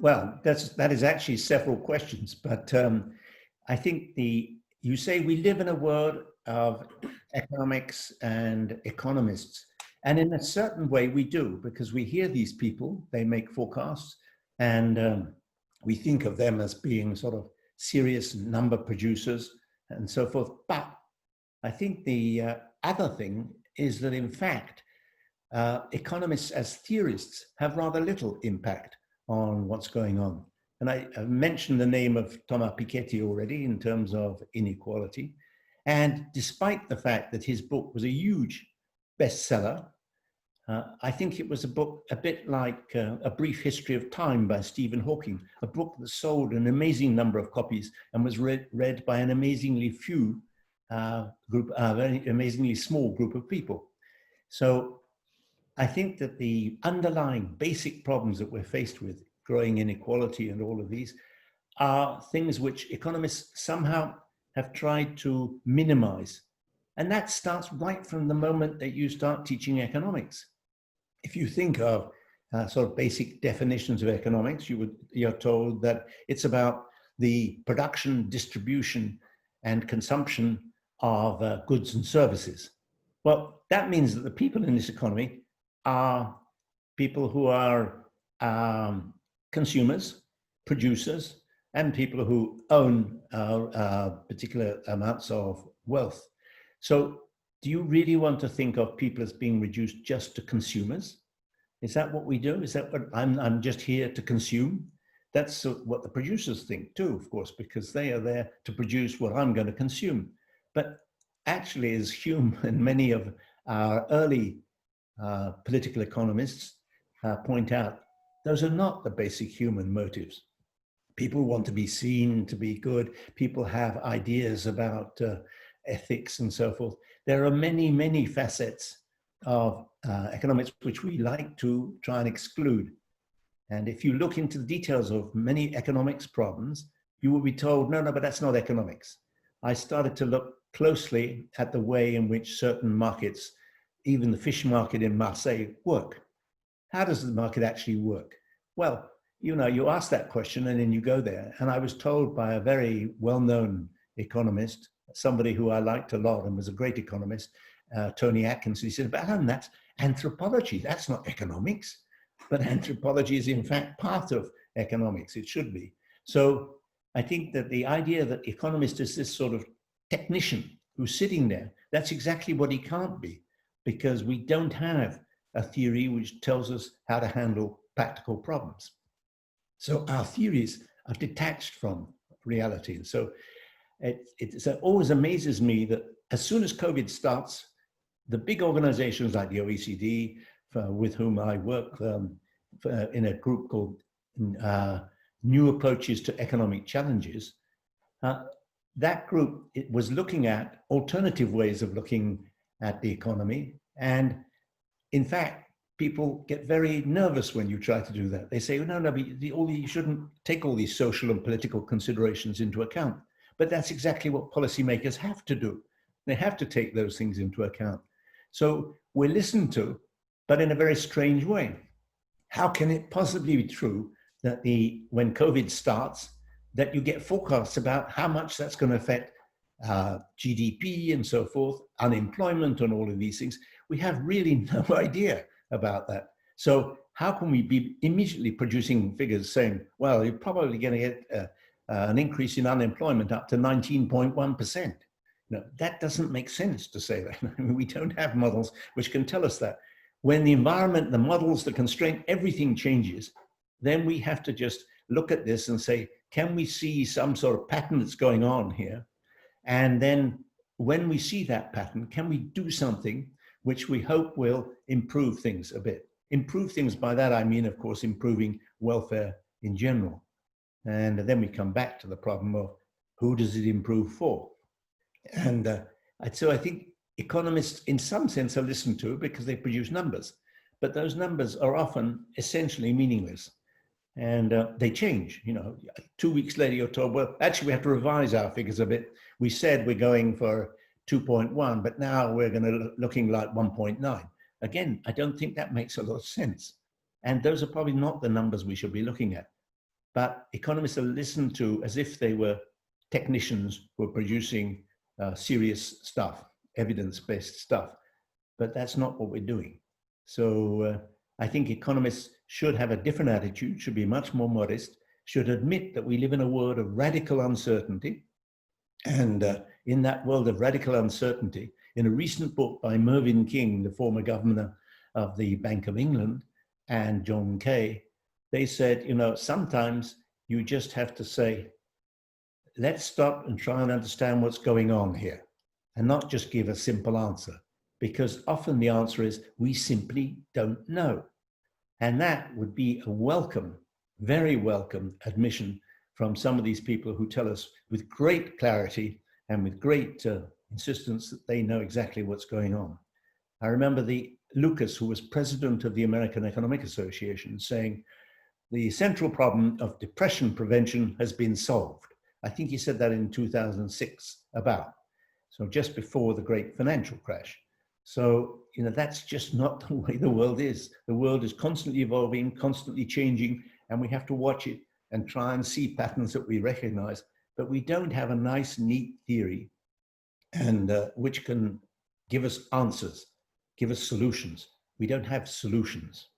Well, that is actually several questions, but I think you say we live in a world of economics and economists, and in a certain way we do, because we hear these people, they make forecasts, and we think of them as being sort of serious number producers and so forth. But I think the other thing is that, in fact, economists as theorists have rather little impact on what's going on. And I mentioned the name of Thomas Piketty already in terms of inequality. And despite the fact that his book was a huge bestseller, I think it was a book a bit like A Brief History of Time by Stephen Hawking, a book that sold an amazing number of copies and was read by an amazingly few very amazingly small group of people. So I think that the underlying basic problems that we're faced with, growing inequality and all of these, are things which economists somehow have tried to minimize. And that starts right from the moment that you start teaching economics. If you think of sort of basic definitions of economics, you're told that it's about the production, distribution, and consumption of goods and services. Well, that means that the people in this economy are people who are consumers, producers, and people who own particular amounts of wealth. So do you really want to think of people as being reduced just to consumers? Is that what we do? Is that what I'm just here to consume? That's what the producers think too, of course, because they are there to produce what I'm going to consume. But actually, as Hume and many of our early political economists point out, those are not the basic human motives. People want to be seen, to be good. People have ideas about ethics and so forth. There are many, many facets of economics which we like to try and exclude. And if you look into the details of many economics problems, you will be told, no, but that's not economics. I started to look closely at the way in which certain markets, even the fish market in Marseille, work. How does the market actually work? Well, you ask that question and then you go there. And I was told by a very well-known economist, somebody who I liked a lot and was a great economist, Tony Atkinson, he said, but Alan, that's anthropology, that's not economics. But anthropology is in fact part of economics, it should be. So I think that the idea that economist is this sort of technician who's sitting there, that's exactly what he can't be, because we don't have a theory which tells us how to handle practical problems. So our theories are detached from reality. And so it always amazes me that as soon as COVID starts, the big organizations like the OECD, with whom I work in a group called New Approaches to Economic Challenges, that group was looking at alternative ways of looking at the economy. And in fact, people get very nervous when you try to do that. They say, no, you shouldn't take all these social and political considerations into account. But that's exactly what policymakers have to do. They have to take those things into account. So we're listened to, but in a very strange way. How can it possibly be true that when COVID starts, that you get forecasts about how much that's going to affect GDP and so forth, unemployment and all of these things? We have really no idea about that. So how can we be immediately producing figures saying, well, you're probably going to get an increase in unemployment up to 19.1%? No, that doesn't make sense to say that. I mean, we don't have models which can tell us that. When the environment, the models, the constraint, everything changes, then we have to just look at this and say, can we see some sort of pattern that's going on here? And then when we see that pattern, can we do something which we hope will improve things a bit? Improve things, by that I mean, of course, improving welfare in general. And then we come back to the problem of who does it improve for? And so I think economists in some sense are listened to because they produce numbers, but those numbers are often essentially meaningless. And they change, 2 weeks later you're told, well, actually we have to revise our figures a bit. We said we're going for 2.1, but now we're looking like 1.9. Again, I don't think that makes a lot of sense. And those are probably not the numbers we should be looking at. but economists are listened to as if they were technicians who are producing serious stuff, evidence-based stuff. But that's not what we're doing. So I think economists should have a different attitude, should be much more modest, should admit that we live in a world of radical uncertainty. And in that world of radical uncertainty, in a recent book by Mervyn King, the former governor of the Bank of England, and John Kay, they said, you know, sometimes you just have to say, let's stop and try and understand what's going on here, and not just give a simple answer, because often the answer is we simply don't know. And that would be a welcome, very welcome admission from some of these people who tell us with great clarity and with great insistence that they know exactly what's going on. I remember Lucas, who was president of the American Economic Association, saying, the central problem of depression prevention has been solved. I think he said that in 2006 about, so just before the great financial crash. So, you know, that's just not the way the world is. The world is constantly evolving, constantly changing, and we have to watch it and try and see patterns that we recognize, but we don't have a nice, neat theory and which can give us answers, give us solutions. We don't have solutions.